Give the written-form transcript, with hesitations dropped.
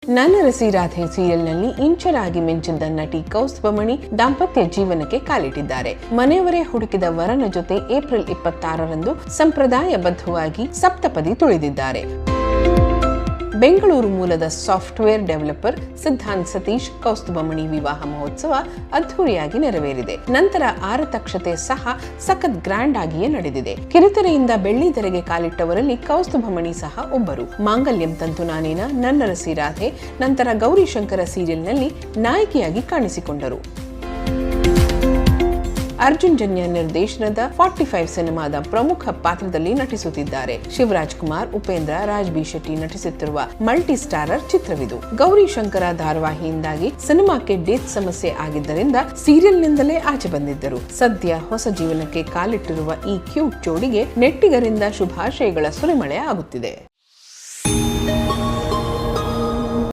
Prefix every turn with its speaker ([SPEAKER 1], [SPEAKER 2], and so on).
[SPEAKER 1] ನನ್ನ ರಸಿ ರಾಧೆ ಸೀರಿಯಲ್ನಲ್ಲಿ ಇಂಚರಾಗಿ ಮಿಂಚಿದ್ದ ನಟಿ ಕೌಸ್ತುಭಮಣಿ ದಾಂಪತ್ಯ ಜೀವನಕ್ಕೆ ಕಾಲಿಟ್ಟಿದ್ದಾರೆ. ಮನೆಯವರೇ ಹುಡುಕಿದ ವರನ ಜೊತೆ ಏಪ್ರಿಲ್ 26ರಂದು ಸಂಪ್ರದಾಯಬದ್ಧವಾಗಿ ಸಪ್ತಪದಿ ತುಳಿದಿದ್ದಾರೆ. ಬೆಂಗಳೂರು ಮೂಲದ ಸಾಫ್ಟ್ವೇರ್ ಡೆವಲಪರ್ ಸಿದ್ಧಾಂತ್ ಸತೀಶ್ ಕೌಸ್ತುಭಮಣಿ ವಿವಾಹ ಮಹೋತ್ಸವ ಅದ್ಧೂರಿಯಾಗಿ ನೆರವೇರಿದೆ. ನಂತರ ಆರತಕ್ಷತೆ ಸಹ ಸಖತ್ ಗ್ರ್ಯಾಂಡ್ ಆಗಿಯೇ ನಡೆದಿದೆ. ಕಿರುತೆರೆಯಿಂದ ಬೆಳ್ಳಿತೆರೆಗೆ ಕಾಲಿಟ್ಟವರಲ್ಲಿ ಕೌಸ್ತುಭಮಣಿ ಸಹ ಒಬ್ಬರು. ಮಾಂಗಲ್ಯಂ ತಂತು ನಾನೇನ, ನನ್ನ ರಸಿ ರಾಧೆ, ನಂತರ ಗೌರಿಶಂಕರ ಸೀರಿಯಲ್ನಲ್ಲಿ ನಾಯಕಿಯಾಗಿ ಕಾಣಿಸಿಕೊಂಡರು. ಅರ್ಜುನ್ ಜನ್ಯ ನಿರ್ದೇಶನದ 45 ಸಿನಿಮಾದ ಪ್ರಮುಖ ಪಾತ್ರದಲ್ಲಿ ನಟಿಸುತ್ತಿದ್ದಾರೆ. ಶಿವರಾಜ್ ಕುಮಾರ್, ಉಪೇಂದ್ರ, ರಾಜ್ ಬಿ ಶೆಟ್ಟಿ ನಟಿಸುತ್ತಿರುವ ಮಲ್ಟಿ ಸ್ಟಾರರ್ ಚಿತ್ರವಿದು. ಗೌರಿಶಂಕರ ಧಾರಾವಾಹಿಯಿಂದಾಗಿ ಸಿನಿಮಾಕ್ಕೆ ಡೇಟ್ ಸಮಸ್ಯೆ ಆಗಿದ್ದರಿಂದ ಸೀರಿಯಲ್ನಿಂದಲೇ ಆಚೆ ಬಂದಿದ್ದರು. ಸದ್ಯ ಹೊಸ ಜೀವನಕ್ಕೆ ಕಾಲಿಟ್ಟಿರುವ ಈ ಕ್ಯೂಟ್ ಜೋಡಿಗೆ ನೆಟ್ಟಿಗರಿಂದ ಶುಭಾಶಯಗಳ ಸುರಿಮಳೆ ಆಗುತ್ತಿದೆ.